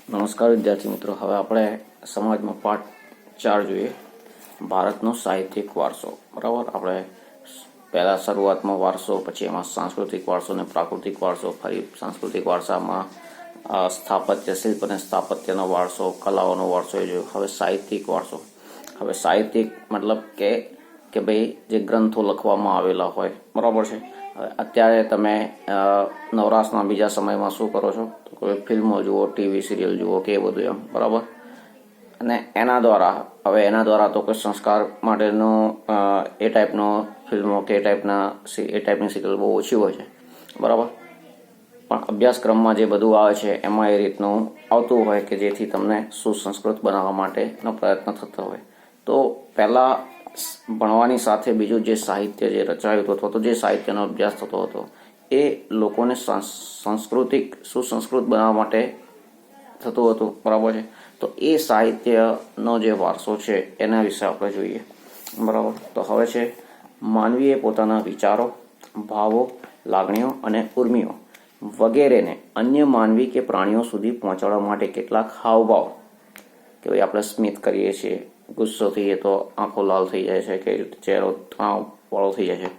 નમસ્કાર વિદ્યાર્થી મિત્રો, હવે આપણે સમાજમાં પાઠ 4 જોઈએ, ભારતનો સાહિત્યિક વારસો. બરાબર, આપણે પહેલાં શરૂઆતમાં વારસો, પછી એમાં સાંસ્કૃતિક વારસો અને પ્રાકૃતિક વારસો, ફરી સાંસ્કૃતિક વારસામાં સ્થાપત્ય, શિલ્પ અને સ્થાપત્યનો વારસો, કલાઓનો વારસો એ જોયો. હવે સાહિત્યિક વારસો. હવે સાહિત્યિક મતલબ કે ભાઈ જે ગ્રંથો લખવામાં આવેલા હોય, બરાબર છે. અત્યારે તમે નવરાશના બીજા સમયમાં શું કરો છો, તો કોઈ ફિલ્મો જુઓ, ટીવી સિરિયલ જુઓ કે એ બધું એમ, બરાબર. અને એના દ્વારા તો કોઈ સંસ્કાર માટેનું એ ટાઈપનો ફિલ્મો કે એ ટાઈપની સિરિયલ બહુ ઓછી હોય છે, બરાબર. પણ અભ્યાસક્રમમાં જે બધું આવે છે એમાં એ રીતનું આવતું હોય કે જેથી તમને સુસંસ્કૃત બનાવવા માટેનો પ્રયત્ન થતો હોય. તો પહેલાં ભણવાની સાથે બીજું જે સાહિત્ય જે રચાયું હતું અથવા તો જે સાહિત્યનો અભ્યાસ થતો હતો એ લોકોને સુસંસ્કૃત બનાવવા માટે થતું હતું, બરાબર છે. તો એ સાહિત્યનો જે વારસો છે એના વિશે આપણે જોઈએ, બરાબર. તો હવે છે, માનવીએ પોતાના વિચારો, ભાવો, લાગણીઓ અને ઉર્મિઓ વગેરેને અન્ય માનવી કે પ્રાણીઓ સુધી પહોંચાડવા માટે કેટલાક હાવભાવ, કે ભાઈ આપણે સ્મિત કરીએ છીએ, ગુસ્સો થઈએ તો આંખો લાલ થઈ જાય છે, કે ચહેરો તણાવવાળો થઈ જાય છે,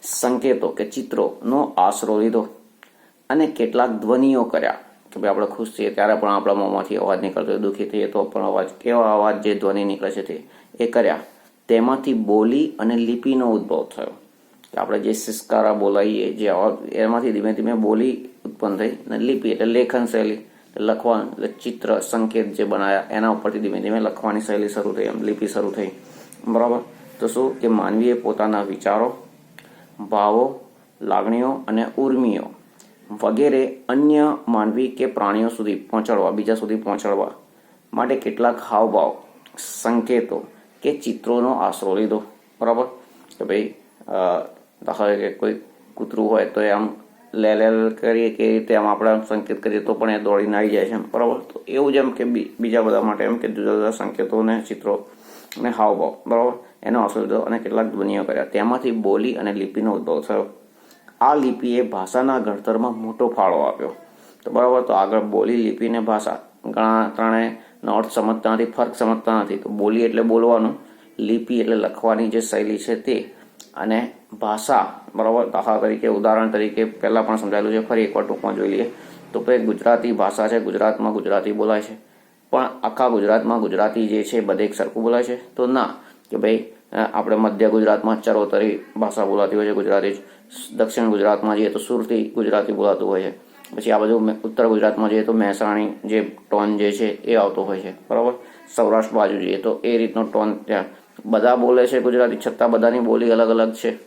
સંકેતો કે ચિત્રોનો આશરો લીધો અને કેટલાક ધ્વનિઓ કર્યા, કે ભાઈ આપણે ખુશ થઈએ ત્યારે પણ આપણા મોંમાંથી અવાજ નીકળતો હોય, દુઃખી થઈએ તો પણ કેવા અવાજ જે ધ્વનિ નીકળે છે તે એ કર્યા. તેમાંથી બોલી અને લિપિનો ઉદ્ભવ થયો, કે આપણે જે સિસકારા બોલાવીએ જે અવાજ, એમાંથી ધીમે ધીમે બોલી ઉત્પન્ન થઈ, અને લિપિ એટલે લેખન શૈલી, લખવાનું એટલે ચિત્ર સંકેત જે બનાવ્યા એના ઉપરથી ધીમે ધીમે લખવાની શૈલી શરૂ થઈ, એમ લિપિ શરૂ થઈ, બરાબર. તો શું કે માનવીએ પોતાના વિચારો, ભાવો, લાગણીઓ અને ઉર્મિઓ વગેરે અન્ય માનવી કે પ્રાણીઓ સુધી પહોંચાડવા, બીજા સુધી પહોંચાડવા માટે કેટલાક હાવભાવ, સંકેતો કે ચિત્રોનો આશરો લીધો, બરાબર. કે ભાઈ દાખલા કે કોઈ કૂતરું હોય તો એ આમ લે કરીએ કે રીતે આમ આપણે સંકેત કરીએ તો પણ એ દોડીને આવી જાય છે, એમ, બરાબર. તો એવું જ એમ કે બીજા બધા માટે એમ કે જુદા જુદા સંકેતો અને ચિત્રો અને હાવભાવ, બરાબર, એનો આશરો લીધો અને કેટલાક ધ્વનિઓ કર્યા. તેમાંથી બોલી અને લિપિનો ઉદ્ભવ થયો. આ લિપિએ ભાષાના ઘડતરમાં મોટો ફાળો આપ્યો. તો બરાબર, તો આગળ બોલી, લિપિ ને ભાષા, ઘણા ત્રણેયનો અર્થ સમજતા નથી, ફર્ક સમજતા નથી. તો બોલી એટલે બોલવાનું, લિપિ એટલે લખવાની જે શૈલી છે તે, અને ભાષા, બરાબર. દાખલા તરીકે, ઉદાહરણ તરીકે પહેલાં પણ સમજાયેલું છે, ફરી એકવાર ટૂંકમાં જોઈ લઈએ. તો ભાઈ ગુજરાતી ભાષા છે, ગુજરાતમાં ગુજરાતી બોલાય છે, પણ આખા ગુજરાતમાં ગુજરાતી જે છે બધે એક સરખું બોલાય છે? તો ના, કે ભાઈ આપણે મધ્ય ગુજરાતમાં ચરોતરી ભાષા બોલાતી હોય છે ગુજરાતી જ, દક્ષિણ ગુજરાતમાં જઈએ તો સુરતી ગુજરાતી બોલાતું હોય છે, પછી આ બાજુ ઉત્તર ગુજરાતમાં જઈએ તો મહેસાણી જે ટોન જે છે એ આવતો હોય છે, બરાબર. સૌરાષ્ટ્ર બાજુ જઈએ તો એ રીતનો ટોન ત્યાં બધા બોલે છે ગુજરાતી, છતાં બધાની બોલી અલગ અલગ છે,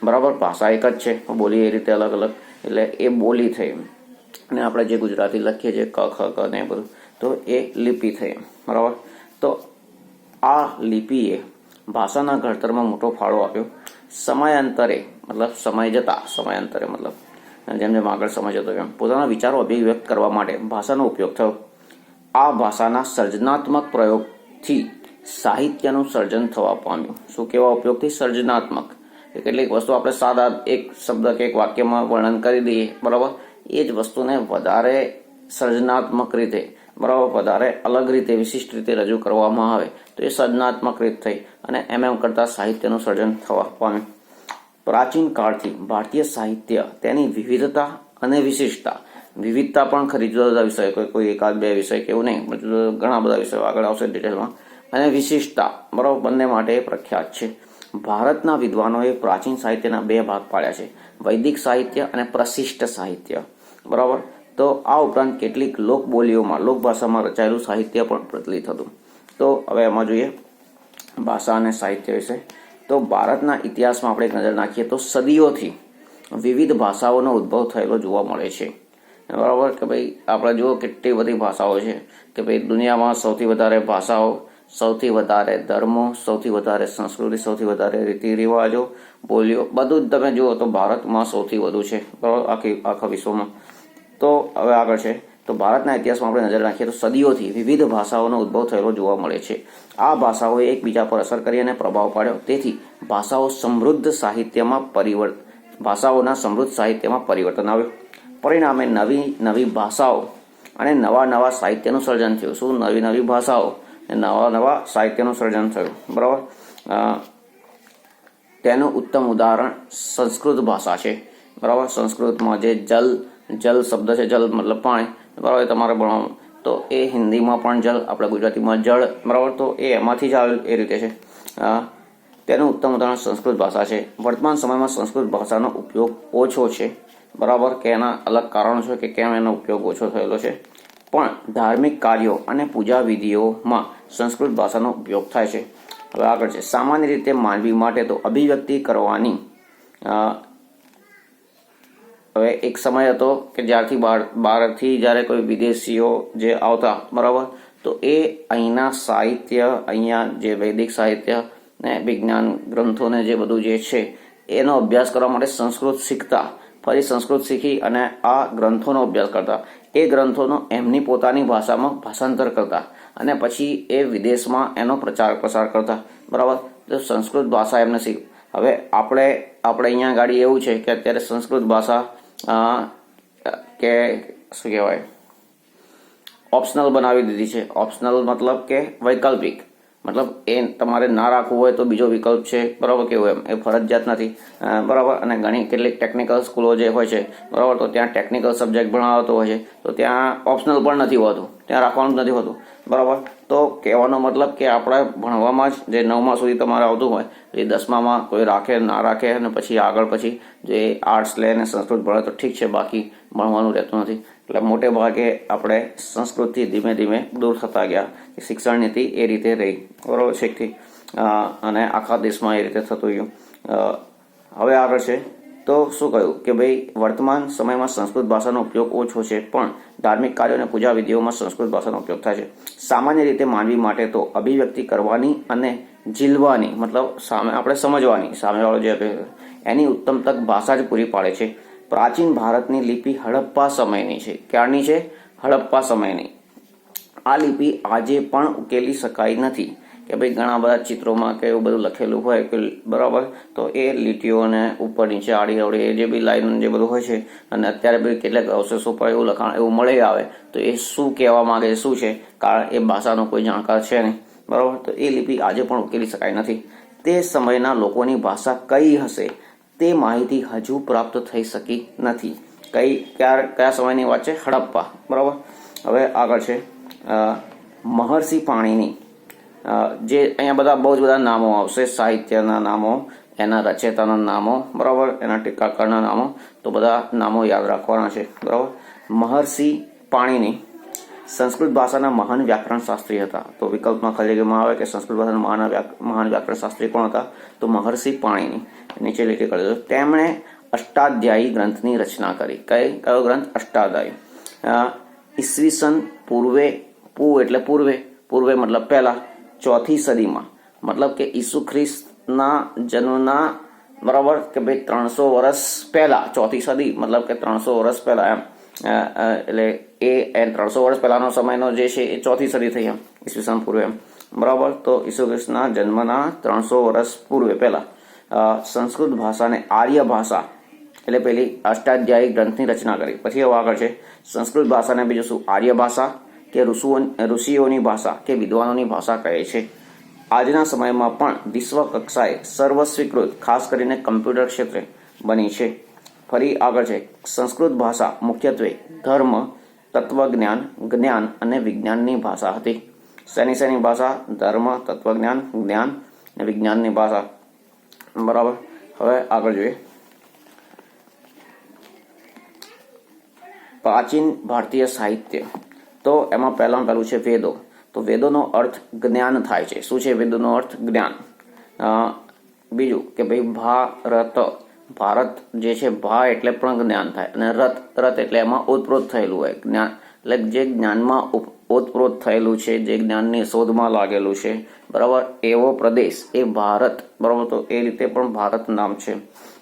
બરાબર. ભાષા એક જ છે, બોલી એ રીતે અલગ અલગ, એટલે એ બોલી થઈ. અને આપણે જે ગુજરાતી લખીએ છીએ ક ખ ક ને બધું, તો એ લિપિ થઈ, બરાબર. તો આ લિપિએ ભાષાના ઘડતરમાં મોટો ફાળો આપ્યો. સમયાંતરે મતલબ જેમ જેમ આગળ સમય જતો એમ પોતાના વિચારો અભિવ્યક્ત કરવા માટે ભાષાનો ઉપયોગ થયો. આ ભાષાના સર્જનાત્મક પ્રયોગથી સાહિત્યનું સર્જન થવા પામ્યું. શું કેવા ઉપયોગથી? સર્જનાત્મક. કેટલીક વસ્તુ આપણે સાદા એક શબ્દ કે એક વાક્યમાં વર્ણન કરી દઈએ, બરાબર, એ જ વસ્તુને વધારે સર્જનાત્મક રીતે, બરાબર, વધારે અલગ રીતે, વિશિષ્ટ રીતે રજૂ કરવામાં આવે તો એ સર્જનાત્મક રીત થઈ, અને એમ કરતાં સાહિત્યનું સર્જન થવા પામ્યું. પ્રાચીન કાળથી ભારતીય સાહિત્ય તેની વિવિધતા અને વિવિધતા પણ ખરી, જુદા જુદા વિષય, કોઈ એકાદ બે વિષય કે એવું નહીં, ઘણા બધા વિષયો આગળ આવશે ડિટેલમાં, અને વિશિષ્ટતા, બરાબર, બંને માટે પ્રખ્યાત છે. ભારતના વિદ્વાનોએ પ્રાચીન સાહિત્યના બે ભાગ પાડ્યા છે, વૈદિક સાહિત્ય અને પ્રશિષ્ટ સાહિત્ય, બરાબર. તો આ ઉપરાંત કેટલીક લોકબોલીઓમાં, લોકભાષામાં રચાયેલું સાહિત્ય પણ પ્રચલિત હતું. તો હવે એમાં જોઈએ ભાષા અને સાહિત્ય વિશે. તો ભારતના ઇતિહાસમાં આપણે એક નજર નાખીએ તો સદીઓથી વિવિધ ભાષાઓનો ઉદ્ભવ થયેલો જોવા મળે છે, બરાબર. કે ભાઈ આપણે જુઓ કેટલી બધી ભાષાઓ છે, કે ભાઈ દુનિયામાં સૌથી વધારે ભાષાઓ, સૌથી વધારે ધર્મો, સૌથી વધારે સંસ્કૃતિ, સૌથી વધારે રીતિ રિવાજો, બોલીઓ, બધું જ તમે જુઓ તો ભારતમાં સૌથી વધુ છે, બરાબર, આખા વિશ્વમાં. તો હવે આગળ છે, તો ભારતના ઇતિહાસમાં આપણે નજર નાખીએ તો સદીઓથી વિવિધ ભાષાઓનો ઉદ્ભવ થયેલો જોવા મળે છે. આ ભાષાઓએ એકબીજા પર અસર કરી અને પ્રભાવ પાડ્યો, તેથી ભાષાઓના સમૃદ્ધ સાહિત્યમાં પરિવર્તન આવ્યું. પરિણામે નવી ભાષાઓ અને નવા નવા સાહિત્યનું સર્જન થયું. શું? નવી નવી ભાષાઓ, નવા નવા સાહિત્યનું સર્જન થયું. બરાબર. તેનું ઉત્તમ ઉદાહરણ સંસ્કૃત ભાષા છે. બરાબર. સંસ્કૃતમાં જે જલ શબ્દ છે, જલ મતલબ પાણી, બરાબર, એ તમારે ભણવાનું. તો એ હિન્દીમાં પણ જલ, આપણે ગુજરાતીમાં જળ, બરાબર, તો એ એમાંથી જ આવેલું એ રીતે છે. તેનું ઉત્તમ ઉદાહરણ સંસ્કૃત ભાષા છે. વર્તમાન સમયમાં સંસ્કૃત ભાષાનો ઉપયોગ ઓછો છે. બરાબર, કે એના અલગ કારણો છે કે કેમ એનો ઉપયોગ ઓછો થયેલો છે. પણ ધાર્મિક કાર્યો અને પૂજા વિધિઓમાં સંસ્કૃત ભાષાનો ઉપયોગ થાય છે. હવે આગળ છે, સામાન્ય રીતે માનવી માટે તો અભિવ્યક્તિ કરવાની, હવે એક સમય હતો કે જ્યારથી બહારથી જ્યારે કોઈ વિદેશીઓ જે આવતા, બરાબર, તો એ અહીંના સાહિત્ય, અહીંયા જે વૈદિક સાહિત્ય ને વિજ્ઞાન ગ્રંથોને જે બધું જે છે એનો અભ્યાસ કરવા માટે સંસ્કૃત શીખતા, ફરી સંસ્કૃત શીખી અને આ ગ્રંથોનો અભ્યાસ કરતા, એ ગ્રંથોનો એમની પોતાની ભાષામાં ભાષાંતર કરતા અને પછી એ વિદેશમાં એનો પ્રચાર પ્રસાર કરતા. બરાબર. તો સંસ્કૃત ભાષા એમને શીખ. હવે આપણે અહીંયા ગાડી એવું છે કે અત્યારે સંસ્કૃત ભાષા કે શું કહેવાય, ઓપ્શનલ બનાવી દીધી છે. ઓપ્શનલ મતલબ કે વૈકલ્પિક, મતલબ એ તમારે ના રાખવું હોય તો બીજો વિકલ્પ છે. બરાબર, કેવું એમ, એ ફરજિયાત નથી. બરાબર. અને ઘણી કેટલીક ટેકનિકલ સ્કૂલો જે હોય છે, બરાબર, તો ત્યાં ટેકનિકલ સબ્જેક્ટ ભણાવતો હોય છે, તો ત્યાં ઓપ્શનલ પણ નથી હોતું, ત્યાં રાખવાનું જ નથી હોતું. બરાબર. તો કહેવાનો મતલબ કે આપણે ભણવામાં જ જે 9મા સુધી તમારે આવતું હોય એ 10મામાં કોઈ રાખે ના રાખે, અને પછી આગળ પછી જે આર્ટ્સ લે અને સંસ્કૃત ભણે તો ઠીક છે, બાકી ભણવાનું રહેતું નથી. એટલે મોટે ભાગે આપણે સંસ્કૃતથી ધીમે ધીમે દૂર થતા ગયા. શિક્ષણ નીતિ એ રીતે રહી. બરાબર, શીખથી, અને આખા દેશમાં એ રીતે થતું ગયું. હવે આગળ છે, તો શું કહ્યું કે ભાઈ વર્તમાન સમયમાં સંસ્કૃત ભાષાનો ઉપયોગ ઓછો છે, પણ ધાર્મિક કાર્યો અને પૂજા વિધિઓમાં સંસ્કૃત ભાષાનો ઉપયોગ થાય છે. સામાન્ય રીતે માનવી માટે તો અભિવ્યક્તિ કરવાની અને ઝીલવાની, મતલબ સામે આપણે સમજવાની, સામેવાળો જે એની ઉત્તમ તક ભાષા જ પૂરી પાડે છે. પ્રાચીન ભારતની લિપિ હડપ્પા સમયની છે. ક્યારની છે? હડપ્પા સમયની. આ લિપિ આજે પણ ઉકેલી શકાય નથી. કે ભાઈ ઘણા બધા ચિત્રોમાં કે એવું બધું લખેલું હોય કે, બરાબર, તો એ લીટીઓને ઉપર નીચે આડી અવડી જે બી લાઈન જે બધું હોય છે, અને અત્યારે બી કેટલાક અવશેષો પર એવું લખાણ એવું મળી આવે, તો એ શું કહેવા માંગે છે, શું છે, કારણ એ ભાષાનો કોઈ જાણકાર છે નહીં. બરાબર. તો એ લિપિ આજે પણ ઉકેલી શકાય નથી. તે સમયના લોકોની ભાષા કઈ હશે તે માહિતી હજુ પ્રાપ્ત થઈ શકી નથી. કયા સમયની વાત છે? હડપ્પા. બરાબર. હવે આગળ છે, મહર્ષિ પાણીની, જે અહીંયા બધા બહુ જ બધા નામો આવશે, સાહિત્યના નામો, એના રચેતાના નામો, બરાબર, એના ટીકાકારના નામો, તો બધા નામો યાદ રાખવાના છે. બરાબર. મહર્ષિ પાણીની સંસ્કૃત ભાષાના મહાન વ્યાકરણ શાસ્ત્રી હતા. તો વિકલ્પમાં ખરેખરમાં આવે કે સંસ્કૃત ભાષાના મહાન વ્યાકરણ શાસ્ત્રી કોણ હતા? તો મહર્ષિ પાણીની. નીચે લીટી કરી દો. તેમણે અષ્ટાધ્યાયી ગ્રંથની રચના કરી. કયો ગ્રંથ? અષ્ટાધ્યાયી. ઈસવીસન પૂર્વે, એટલે પૂર્વે મતલબ પહેલા, 4થી સદીમાં, મતલબ કે ઈસુ ખ્રિસ્તના જન્મના, બરાબર, કે ભાઈ 300 વર્ષ પહેલા, 4થી સદી મતલબ કે 300 વર્ષ પહેલા એમ, એટલે એ 300 વર્ષ પહેલાનો સમયનો જે છે એ 4થી સદી થઈ એમ, ઈસવીસન પૂર્વે એમ. બરાબર. તો ઈસુ ખ્રિસ્તના જન્મના 300 વર્ષ પૂર્વે પહેલા સંસ્કૃત ભાષાને આર્ય ભાષા એટલે પેલી અષ્ટાધ્યાયી ગ્રંથની રચના કરી. પછી હવે આગળ છે, સંસ્કૃત ભાષાને બીજું શું? આર્ય ભાષા કે ઋષિઓની ભાષા કે વિદ્વાનોની ભાષા કહે છે. આજના સમયમાં પણ વિશ્વ કક્ષાએ સર્વસ્વીકૃત, ખાસ કરીને કમ્પ્યુટર ક્ષેત્રે બની છે. ફરી આગળ છે, સંસ્કૃત ભાષા મુખ્યત્વે ધર્મ, તત્વજ્ઞાન, જ્ઞાન અને વિજ્ઞાનની ભાષા હતી. શેની ભાષા? ધર્મ, તત્વજ્ઞાન, જ્ઞાન અને વિજ્ઞાનની ભાષા. બરાબર. હવે આગળ જોઈએ, પ્રાચીન ભારતીય સાહિત્ય. તો એમાં પહેલું છે વેદો. તો વેદોનો અર્થ જ્ઞાન થાય છે. શું છે વેદોનો અર્થ? જ્ઞાન. બીજું કે ભાઈ ભારત જે છે, ભા એટલે પણ જ્ઞાન થાય, અને રત એટલે એમાં ઓતપ્રોત થયેલું હોય જ્ઞાન, એટલે જે જ્ઞાનમાં ઓતપ્રોત થયેલું છે, જે જ્ઞાનની શોધમાં લાગેલું છે, બરાબર, એવો પ્રદેશ એ ભારત. બરાબર. તો એ રીતે પણ ભારત નામ છે.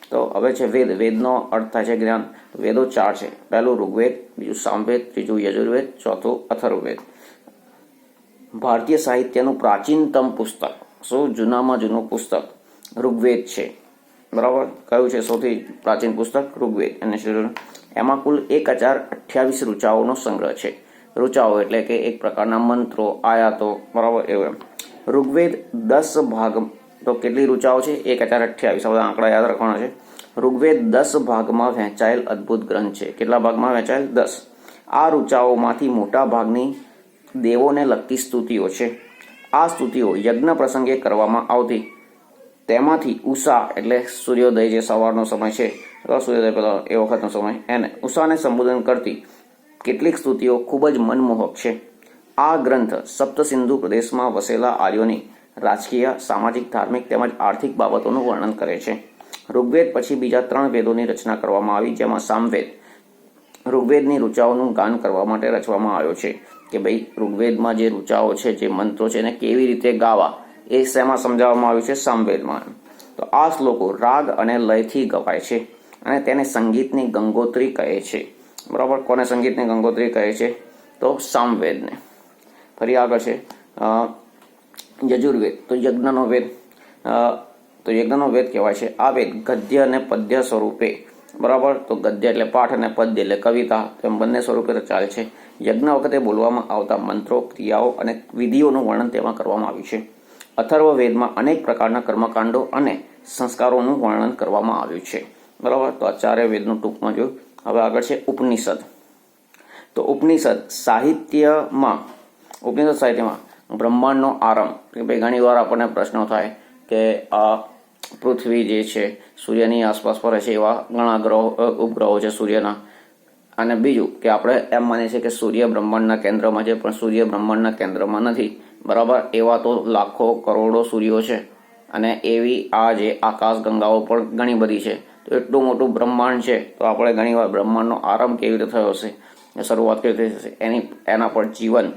તો હવે છે વેદનો અર્થ થાય છે જ્ઞાન. વેદો 4 છે. પહેલું ઋગ્વેદ, બીજું સામવેદ, ત્રીજું યજુર્વેદ, ચોથું અથર્વવેદ. ભારતીય સાહિત્યનું પ્રાચીનતમ પુસ્તક, શું? જૂનામાં જૂનું પુસ્તક ઋગ્વેદ છે. બરાબર. કયું છે સૌથી પ્રાચીન પુસ્તક? ઋગ્વેદ. અને એમાં કુલ 1028 ઋચાઓનો સંગ્રહ છે. ઋચાઓ એટલે કે એક પ્રકારના મંત્રો, આયાતો, બરાબર એવું એમ. ઋગ્વેદ 10 ભાગ, તો કેટલી ઋચાઓ છે? 1028. બધા આંકડા યાદ રાખવાના છે. ઋગ્વેદ 10 ભાગમાં વહેંચાયેલ અદ્ભુત ગ્રંથ છે. કેટલા ભાગમાં વહેંચાયેલ? 10. આ ઋચાઓમાંથી મોટા ભાગની દેવોને લગતી સ્તુતિઓ છે. આ સ્તુતિઓ યજ્ઞ પ્રસંગે કરવામાં આવતી. તેમાંથી ઉષા એટલે સૂર્યોદય, જે સવારનો સમય છે, સૂર્યોદય પહેલા એ વખતનો સમય, એને ઉષાને સંબોધન કરતી કેટલીક સ્તુતિઓ ખૂબ જ મનમોહક છે. આ ગ્રંથ સપ્તસિંધુ પ્રદેશમાં વસેલા આર્યોની રાજકીય, સામાજિક, ધાર્મિક તેમજ આર્થિક બાબતોનું વર્ણન કરે છે. ઋગ્વેદ પછી બીજા 3 વેદોની રચના કરવામાં આવી, જેમાં સામવેદ ઋગ્વેદની ઋચાઓનું ગાન કરવા માટે રચવામાં આવ્યો છે. કે ભાઈ ઋગ્વેદમાં જે ઋચાઓ છે, જે મંત્રો છે, એને કેવી રીતે ગાવા, એ શેમાં સમજાવવામાં આવ્યું છે? સામવેદમાં. તો આ શ્લોકો રાગ અને લયથી ગવાય છે અને તેને સંગીતની ગંગોત્રી કહે છે. બરાબર. કોને સંગીતની ગંગોત્રી કહે છે? તો સામવેદને. ફરી આગળ છે યજુર્વેદ, તો યજ્ઞનો વેદ. તો યજ્ઞનો વેદ કહેવાય છે. આ વેદ ગદ્ય અને પદ્ય સ્વરૂપે, બરાબર, તો ગદ્ય એટલે પાઠ અને પદ્ય એટલે કવિતા, એમ બંને સ્વરૂપે રચાયેલ છે. યજ્ઞ વખતે બોલવામાં આવતા મંત્રો, ક્રિયાઓ અને વિધિઓનું વર્ણન તેમાં કરવામાં આવ્યું છે. અથર્વવેદમાં અનેક પ્રકારના કર્મકાંડો અને સંસ્કારોનું વર્ણન કરવામાં આવ્યું છે. બરાબર. તો આ 4 વેદનું ટૂંકમાં જોયું. હવે આગળ છે ઉપનિષદ. તો ઉપનિષદ સાહિત્યમાં બ્રહ્માંડનો આરંભ, કે ભાઈ ઘણી વાર આપણને પ્રશ્નો થાય કે આ પૃથ્વી જે છે સૂર્યની આસપાસ ફરે છે, એવા ઘણા ઉપગ્રહો છે સૂર્યના. અને બીજું કે આપણે એમ માનીએ છીએ કે સૂર્ય બ્રહ્માંડના કેન્દ્રમાં છે, પણ સૂર્ય બ્રહ્માંડના કેન્દ્રમાં નથી. બરાબર. એવા તો લાખો કરોડો સૂર્યો છે અને એવી આ જે આકાશ ગંગાઓ પણ ઘણી બધી છે. તો એટલું મોટું બ્રહ્માંડ છે, તો આપણે ઘણીવાર બ્રહ્માંડનો આરંભ કેવી રીતે થયો હશે, શરૂઆત કેવી રીતે થશે, એના પર જીવન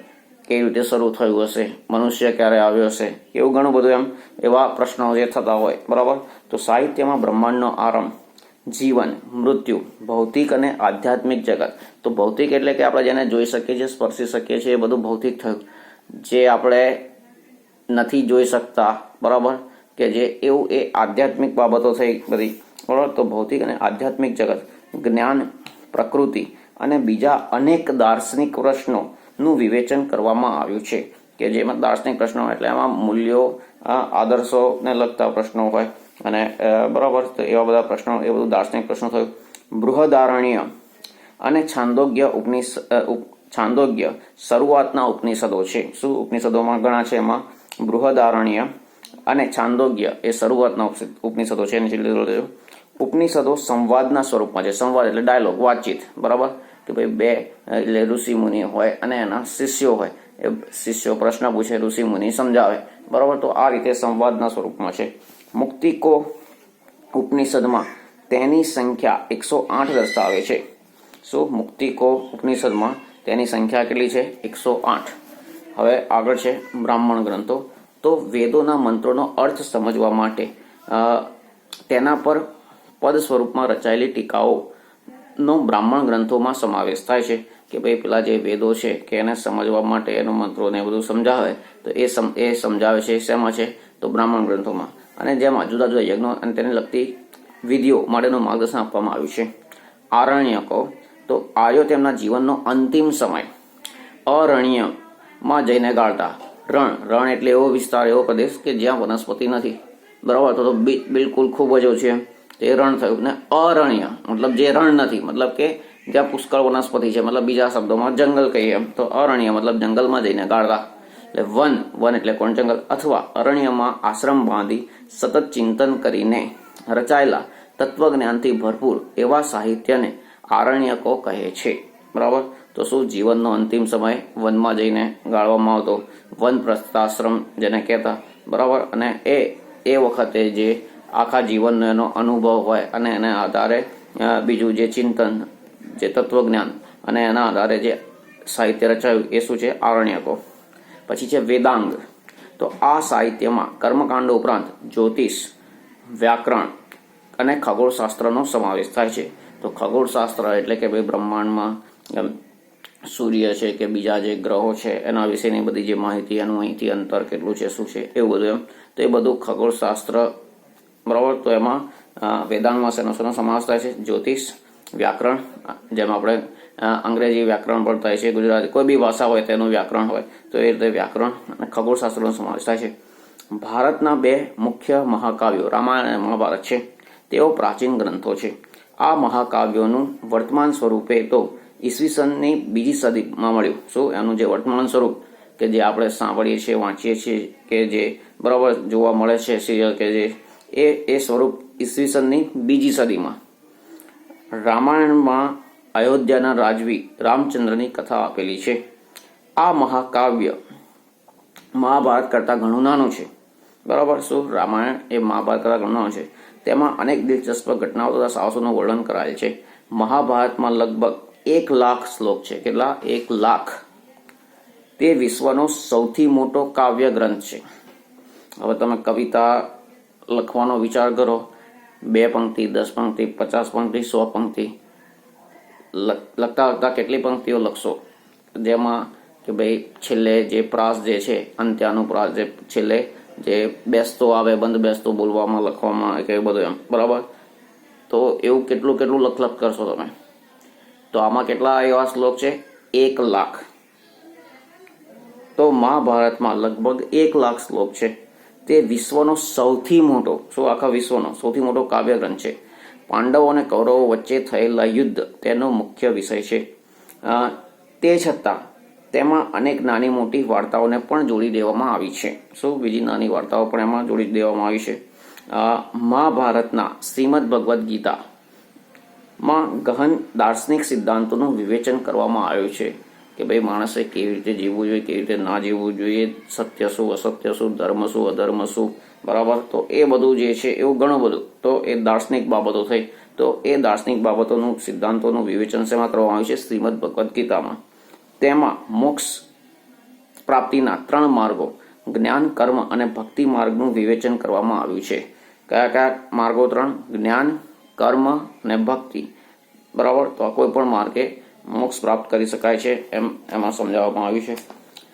કેવી રીતે શરૂ થયું હશે, મનુષ્ય ક્યારે આવ્યો હશે, એવું ઘણું બધું એમ એવા પ્રશ્નો જે થતા હોય. બરાબર. તો સાહિત્યમાં બ્રહ્માંડનો આરંભ, જીવન, મૃત્યુ, ભૌતિક અને આધ્યાત્મિક જગત. તો ભૌતિક એટલે કે આપણે જેને જોઈ શકીએ છીએ, સ્પર્શી શકીએ છીએ, એ બધું ભૌતિક થયું. જે આપણે નથી જોઈ શકતા, બરાબર, કે જે એવું, એ આધ્યાત્મિક બાબતો થઈ બધી. બરાબર. તો ભૌતિક અને આધ્યાત્મિક જગત, જ્ઞાન, પ્રકૃતિ અને બીજા અનેક દાર્શનિક પ્રશ્નોનું વિવેચન કરવામાં આવ્યું છે. કે જેમાં દાર્શનિક પ્રશ્નો એટલે એમાં મૂલ્યો, આદર્શોને લગતા પ્રશ્નો હોય અને બરાબર, તો એવા બધા પ્રશ્નો, એ બધું દાર્શનિક પ્રશ્નો થયું. બૃહદારણ્ય અને છાંદોગ્ય શરૂઆતના ઉપનિષદો છે. શું? ઉપનિષદોમાં ઘણા છે, એમાં બૃહદારણ્ય અને છાંદોગ્ય એ શરૂઆતના ઉપનિષદો છે. ઉપનિષદો સંવાદના સ્વરૂપમાં છે. સંવાદ એટલે ડાયલોગ, વાતચીત. બરાબર. કે ભાઈ બે એટલે ઋષિ મુનિ હોય અને એના શિષ્યો હોય, એ શિષ્યો પ્રશ્ન પૂછે, ઋષિ મુનિ સમજાવે. બરાબર. તો આ રીતે સંવાદના સ્વરૂપમાં છે. મુક્તિકો ઉપનિષદમાં તેની સંખ્યા 108 દર્શાવે છે. શું? મુક્તિકો ઉપનિષદમાં તેની સંખ્યા કેટલી છે? 108. હવે આગળ છે બ્રાહ્મણ ગ્રંથો. તો વેદોના મંત્રોનો અર્થ સમજવા માટે તેના પર પદ સ્વરૂપમાં રચાયેલી ટીકાઓનો બ્રાહ્મણ ગ્રંથોમાં સમાવેશ થાય છે. કે ભાઈ પેલા જે વેદો છે કે એને સમજવા માટે એનો મંત્રોને બધું સમજાવે, તો એ સમજાવે છે શેમાં છે? તો બ્રાહ્મણ ગ્રંથોમાં. અને જેમાં જુદા જુદા યજ્ઞો અને તેને લગતી વિધિઓ માટેનું માર્ગદર્શન આપવામાં આવ્યું છે. આરણ્યકો, તો આર્યો તેમના જીવનનો અંતિમ સમય અરણ્યમાં જઈને ગાળતા. રણ એટલે એવો વિસ્તાર, એવો પ્રદેશ કે જ્યાં વનસ્પતિ નથી. બરાબર. તો બિલકુલ ખૂબ જ ઓછી, તે રણ થયું. ને અરણ્ય મતલબ જે રણ નથી, મતલબ કે જ્યાં પુષ્કળ વનસ્પતિ છે, મતલબ બીજા શબ્દોમાં જંગલ કહીએ એમ. તો અરણ્ય મતલબ જંગલમાં જઈને ગાળતા. એટલે વન એટલે કોણ? જંગલ. અથવા અરણ્યમાં આશ્રમ બાંધી સતત ચિંતન કરીને રચાયેલા તત્વજ્ઞાનથી ભરપૂર એવા સાહિત્યને આરણ્યકો કહે છે. બરાબર. તો શું? જીવનનો અંતિમ સમય વનમાં જઈને ગાળવામાં આવતો, વનપ્રસ્થાશ્રમ જેને કહેતા. બરાબર. અને એ વખતે જે આખા જીવનનો એનો અનુભવ હોય અને એના આધારે બીજું જે ચિંતન, જે તત્વજ્ઞાન, અને એના આધારે જે સાહિત્ય રચાયું, એ શું છે? આરણ્યકો. પછી છે વેદાંગ. તો આ સાહિત્યમાં કર્મકાંડો ઉપરાંત જ્યોતિષ, વ્યાકરણ અને ખગોળશાસ્ત્રનો સમાવેશ થાય છે. તો ખગોળશાસ્ત્ર એટલે કે ભાઈ બ્રહ્માંડમાં સૂર્ય છે કે બીજા જે ગ્રહો છે એના વિશેની બધી જે માહિતી, એનું અહીંથી અંતર કેટલું છે, શું છે, એવું બધું એમ. તો એ બધું ખગોળશાસ્ત્ર. બરાબર. તો એમાં વેદાંગમાં શેનો સમાવેશ થાય છે? જ્યોતિષ, વ્યાકરણ, જેમ આપણે અંગ્રેજી વ્યાકરણ પણ થાય છે, ગુજરાતી કોઈ બી ભાષા હોય તેનું વ્યાકરણ હોય તો એ રીતે વ્યાકરણ અને ખગોળશાસ્ત્રનો સમાવેશ થાય છે. ભારતના બે મુખ્ય મહાકાવ્યો રામાયણ અને મહાભારત છે. તેઓ પ્રાચીન ગ્રંથો છે. આ મહાકાવ્યોનું વર્તમાન સ્વરૂપે તો ઈસવીસનની બીજી સદીમાં મળ્યું. શું એનું જે વર્તમાન સ્વરૂપ કે જે આપણે સાંભળીએ છીએ, વાંચીએ છીએ, કે જે બરાબર જોવા મળે છે સિરિયલ કે જે એ સ્વરૂપ ઈસવીસનની બીજી સદીમાં રામાયણમાં અયોધ્યાના રાજવી રામચંદ્રની કથા આપેલી છે. આ મહાકાવ્ય મહાભારત કરતાં ઘણું નાનું છે. બરાબર. શું રામાયણ એ મહાભારત કરતાં ઘણું નાનું છે. તેમાં અનેક દિલચસ્પ ઘટનાઓ તથા સાહસોનું વર્ણન કરાયેલ છે. મહાભારતમાં લગભગ 1,00,000 શ્લોક છે. કેટલા? 1,00,000. તે વિશ્વનો સૌથી મોટો કાવ્ય ગ્રંથ છે. હવે તમે કવિતા લખવાનો વિચાર કરો, 2 પંક્તિ, 10 પંક્તિ, 50 પંક્તિ, 100 પંક્તિ લખતા લખતા કેટલી પંક્તિઓ લખશો, જેમાં કે ભાઈ છેલ્લે જે પ્રાસ જે છે, અંત્યાનું પ્રાસ જે છેલ્લે જે બેસતો આવે, બંધ બેસતો બોલવામાં લખવામાં કે બધું એમ. બરાબર. તો એવું કેટલું લખ કરશો તમે. તો આમાં કેટલા એવા શ્લોક છે? 1,00,000. તો મહાભારતમાં લગભગ 1,00,000 શ્લોક છે. તે વિશ્વનો સૌથી મોટો, શું આખા વિશ્વનો સૌથી મોટો કાવ્ય ગ્રંથ છે. પાંડવો અને કૌરવો વચ્ચે થયેલા યુદ્ધ તેનો મુખ્ય વિષય છે. તે છતાં તેમાં અનેક નાની મોટી વાર્તાઓને પણ જોડી દેવામાં આવી છે. શું બીજી નાની વાર્તાઓ પણ એમાં જોડી દેવામાં આવી છે. મહાભારતના શ્રીમદ ભગવદ્ ગીતામાં ગહન દાર્શનિક સિદ્ધાંતોનું વિવેચન કરવામાં આવ્યું છે કે ભાઈ માણસે કેવી રીતે જીવવું જોઈએ, કેવી રીતે ના જીવવું જોઈએ, સત્ય શું, અસત્ય શું, ધર્મ શું, અધર્મ શું. બરાબર. તો એ બધું જે છે એવું ઘણું બધું. તો એ દાર્શનિક બાબતો થઈ. તો એ દાર્શનિક બાબતોનું સિદ્ધાંતોનું વિવેચન શેમાં કરવામાં આવ્યું છે? શ્રીમદ ભગવદ્ ગીતામાં. તેમાં મોક્ષ પ્રાપ્તિના 3 માર્ગો જ્ઞાન, કર્મ અને ભક્તિ માર્ગનું વિવેચન કરવામાં આવ્યું છે. કયા કયા માર્ગો? 3: જ્ઞાન, કર્મ અને ભક્તિ. બરાબર. તો આ કોઈ પણ માર્ગે મોક્ષ પ્રાપ્ત કરી શકાય છે એમાં સમજાવવામાં આવ્યું છે.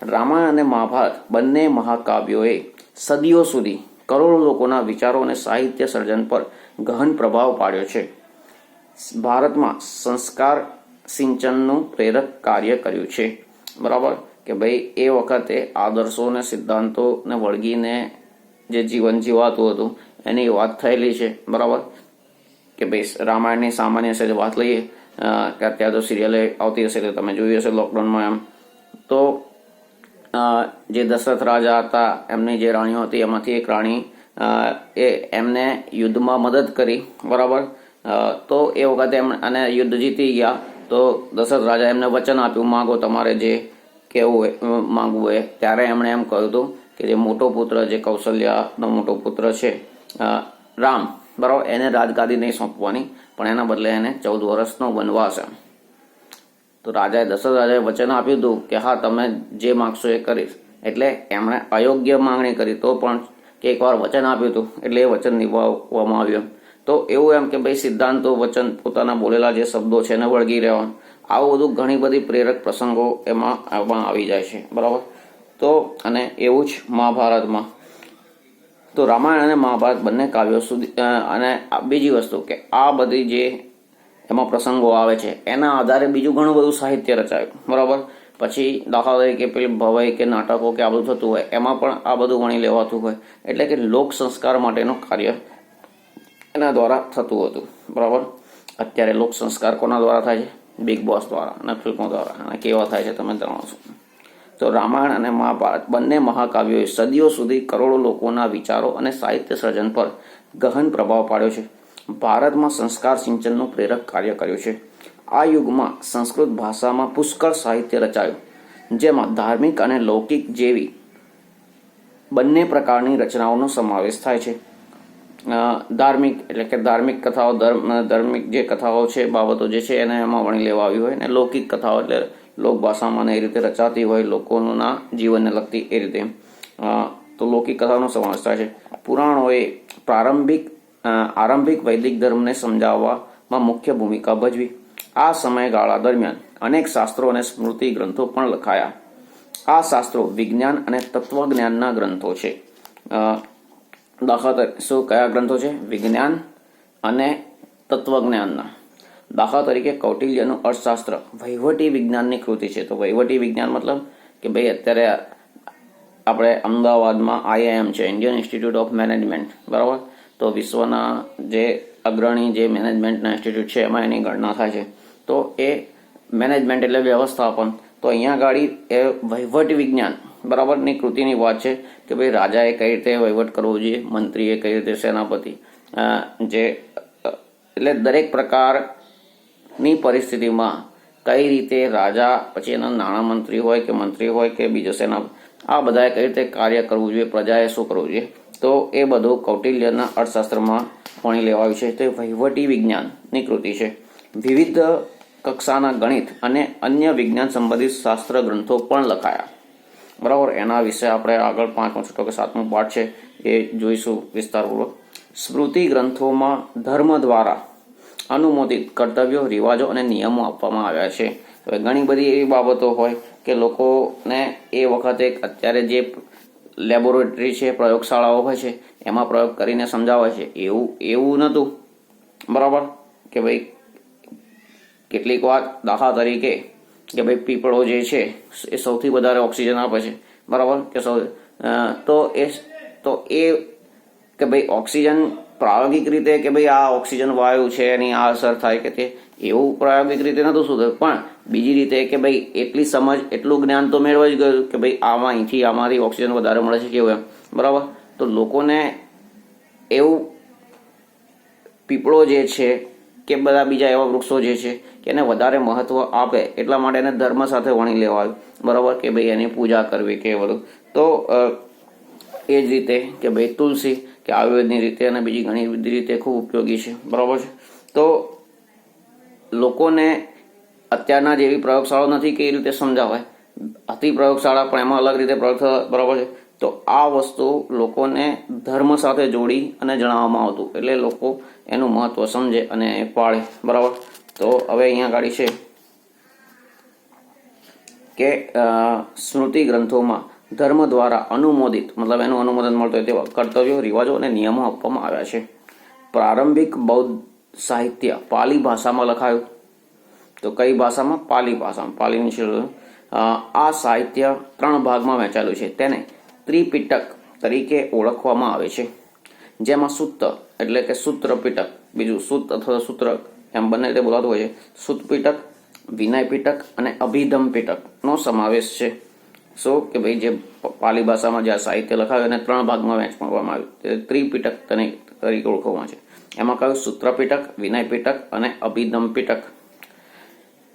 રામાયણ અને મહાભારત બંને મહાકાવ્યોએ સદીઓ સુધી કરોડો લોકોના વિચારો અને સાહિત્ય સર્જન પર ગહન પ્રભાવ પાડ્યો છે. ભારતમાં સંસ્કાર સિંચનનું પ્રેરક કાર્ય કર્યું છે. બરાબર. કે ભાઈ એ વખતે આદર્શો અને સિદ્ધાંતોને વળગીને જે જીવન જીવાતું હતું એની વાત થયેલી છે. બરાબર. કે ભાઈ રામાયણની સામાન્ય છે વાત લઈએ કે અત્યારે તો સિરિયલે આવતી હશે તો તમે જોઈ હશે લોકડાઉનમાં એમ. તો જે દશરથ રાજા હતા એમની જે રાણીઓ હતી એમાંથી એક રાણી એમને યુદ્ધમાં મદદ કરી. બરાબર. તો એ વખતે અને યુદ્ધ જીતી ગયા તો દશરથ રાજા એમને વચન આપ્યું, માગો તમારે જે કેવું હોય માંગવું હોય. ત્યારે એમણે એમ કહ્યું હતું કે જે મોટો પુત્ર, જે કૌશલ્યાનો મોટો પુત્ર છે રામ, બરાબર, એને રાજગાદી નહીં સોંપવાની, પણ એના બદલે એને 14 વર્ષનો વનવાસ એમ. તો દશરથ રાજાએ વચન આપ્યું હતું કે હા તમે જે માગશો એ કરીશ. એટલે એમણે અયોગ્ય માંગણી કરી તો પણ કે એકવાર વચન આપ્યું હતું એટલે એ વચન નિભાવવામાં આવ્યું. તો એવું એમ કે ભાઈ સિદ્ધાંતો, વચન, પોતાના બોલેલા જે શબ્દો છે એને વળગી રહેવાનું, આવું બધું ઘણી બધી પ્રેરક પ્રસંગો એમાં આવી જાય છે. બરાબર. તો અને એવું જ મહાભારતમાં. તો રામાયણ અને મહાભારત બંને કાવ્યો સુધી અને બીજી વસ્તુ કે આ બધી જે એમાં પ્રસંગો આવે છે એના આધારે બીજું ઘણું બધું સાહિત્ય રચાયું. બરાબર. પછી દાખલા તરીકે પેલી ભવાઈ કે નાટકો કે આ બધું થતું હોય એમાં પણ આ બધું વણી લેવાતું હોય. એટલે કે લોક સંસ્કાર માટેનું કાર્ય એના દ્વારા થતું હતું. બરાબર. અત્યારે લોક સંસ્કાર કોના દ્વારા થાય છે? બિગ બોસ દ્વારા અને ફિલ્મો દ્વારા. અને કેવા થાય છે તમે જાણો છો. તો રામાયણ અને મહાભારત બંને મહાકાવ્યોએ સદીઓ સુધી કરોડો લોકોના વિચારો અને સાહિત્ય સર્જન પર ગહન પ્રભાવ પાડ્યો છે. ભારતમાં સંસ્કાર સિંચનનું પ્રેરક કાર્ય કર્યું છે. આ યુગમાં સંસ્કૃત ભાષામાં પુષ્કળ સાહિત્ય રચાયું, જેમાં ધાર્મિક અને લૌકિક જેવી બંને પ્રકારની રચનાઓનો સમાવેશ થાય છે. ધાર્મિક એટલે કે ધાર્મિક કથાઓ, ધાર્મિક જે કથાઓ છે, બાબતો જે છે એને એમાં વણી લેવા આવી હોય, અને લૌકિક કથાઓ એટલે લોકભાષામાં એ રીતે રચાતી હોય, લોકોના જીવનને લગતી એ રીતે. તો લૌકિક કથાનો સમાવેશ થાય છે. પુરાણોએ આરંભિક વૈદિક ધર્મને સમજાવવામાં મુખ્ય ભૂમિકા ભજવી. આ સમયગાળા દરમિયાન અનેક શાસ્ત્રો અને સ્મૃતિ ગ્રંથો પણ લખાયા. આ શાસ્ત્રો વિજ્ઞાન અને તત્વજ્ઞાનના ગ્રંથો છે. દાખલા તરીકે શું કયા ગ્રંથો છે? વિજ્ઞાન અને તત્વજ્ઞાનના. દાખલા તરીકે કૌટિલ્યનું અર્થશાસ્ત્ર વહીવટી વિજ્ઞાનની કૃતિ છે. તો વહીવટી વિજ્ઞાન મતલબ કે ભાઈ અત્યારે આપણે અમદાવાદમાં IIM છે, ઇન્ડિયન ઇન્સ્ટિટ્યૂટ ઓફ મેનેજમેન્ટ, બરાબર. તો વિશ્વના જે અગ્રણી જે મેનેજમેન્ટના ઇન્સ્ટિટ્યૂટ છે એમાં એની ગણના થાય છે. તો એ મેનેજમેન્ટ એટલે વ્યવસ્થાપન. તો અહીંયા ગાડી એ વહીવટી વિજ્ઞાન બરાબરની કૃતિની વાત છે કે ભાઈ રાજાએ કઈ રીતે વહીવટ કરવો જોઈએ, મંત્રીએ કઈ રીતે, સેનાપતિ જે એટલે દરેક પ્રકારની પરિસ્થિતિમાં કઈ રીતે રાજા, પછી એના નાણામંત્રી હોય કે મંત્રી હોય કે બીજો સેના, આ બધાએ કઈ રીતે કાર્ય કરવું જોઈએ, પ્રજાએ શું કરવું જોઈએ. તો એ બધું કૌટિલ્યના અર્થશાસ્ત્રમાં ભણી લેવાયું છે. તો એ વહીવટી વિજ્ઞાનની કૃતિ છે. વિવિધ કક્ષાના ગણિત અને અન્ય વિજ્ઞાન સંબંધિત શાસ્ત્ર ગ્રંથો પણ લખાયા, બરાબર. એના વિશે આપણે આગળ 5મો, 6મો કે 7મો પાઠ છે એ જોઈશું વિસ્તારપૂર્વક. સ્મૃતિ ગ્રંથોમાં ધર્મ દ્વારા અનુમોદિત કર્તવ્યો, રિવાજો અને નિયમો આપવામાં આવ્યા છે. હવે ઘણી બધી એવી બાબતો હોય કે લોકોને એ વખતે અત્યારે જે લેબોરેટરી છે, પ્રયોગશાળાઓ હોય છે એમાં પ્રયોગ કરીને સમજાવે છે, એવું નહોતું, બરાબર. કે ભાઈ કેટલીક વાત દાખલા તરીકે કે ભાઈ પીપળો જે છે એ સૌથી વધારે ઓક્સિજન આપે છે, બરાબર. કે તો એ કે ભાઈ ઓક્સિજન પ્રાયોગિક રીતે કે ભાઈ આ ઓક્સિજન વાયુ છે એની આ અસર થાય કે તે એવું પ્રાયોગિક રીતે નહોતું શું, પણ બીજી રીતે કે ભાઈ એટલી સમજ, એટલું જ્ઞાન તો મેળવાઈ જ ગયું કે ભાઈ આમાં અહીંથી આમાંથી ઓક્સિજન વધારે મળે છે કેવું એમ, બરાબર. તો લોકોને એવું પીપળો જે છે કે બધા બીજા એવા વૃક્ષો જે છે કે એને વધારે મહત્વ આપે એટલા માટે એને ધર્મ સાથે વણી લેવાયું, બરાબર. કે ભાઈ એની પૂજા કરવી કે બધું. તો એ જ રીતે કે ભાઈ તુલસી કે આયુર્વેદની રીતે અને બીજી ઘણી બધી રીતે ખૂબ ઉપયોગી છે, બરાબર છે. તો લોકોને અત્યારના જેવી પ્રયોગશાળાઓ નથી કે એ રીતે સમજાવાય, હતી પ્રયોગશાળા પણ એમાં અલગ રીતે પ્રયોગ થતા, બરાબર છે. તો આ વસ્તુ લોકોને ધર્મ સાથે જોડી અને જણાવવામાં આવતું, એટલે લોકો એનું મહત્વ સમજે અને એ પાળે, બરાબર. તો હવે અહીંયા ગાડી છે કે સ્મૃતિ ગ્રંથોમાં ધર્મ દ્વારા અનુમોદિત મતલબ એનું અનુમોદન મળતું હોય તેવા કર્તવ્યો, રિવાજો અને નિયમો આપવામાં આવ્યા છે. પ્રારંભિક બૌદ્ધ સાહિત્ય પાલી ભાષામાં લખાયું. તો કઈ ભાષામાં? પાલી ભાષામાં. પાલીની છે. આ સાહિત્ય 3 ભાગમાં વહેંચાયેલું છે. તેને ત્રિપિટક તરીકે ઓળખવામાં આવે છે, જેમાં સુત્ત એટલે કે સૂત્ર પિટક, બીજું સુત અથવા સૂત્ર એમ બંને રીતે બોલાતું હોય છે, સુત પિટક, વિનય પિટક અને અભિધમ પિટકનો સમાવેશ છે. શું કે ભાઈ જે પાલી ભાષામાં જે સાહિત્ય લખાયું એને 3 ભાગમાં વહેંચવામાં આવ્યું, તે ત્રિપિટક તરીકે ઓળખવામાં છે. એમાં કયું? સૂત્ર પિટક, વિનય પિટક અને અભિધમ પિટક.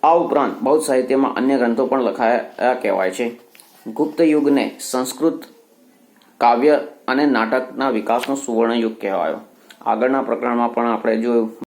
આ ઉપરાંત બૌદ્ધ સાહિત્યમાં અન્ય ગ્રંથો પણ લખાયા કહેવાય છે. ગુપ્ત યુગને સંસ્કૃત કાવ્ય અને નાટકના વિકાસનો સુવર્ણ યુગ કહેવાયો. આગળના પ્રકરણમાં પણ આપણે જોયું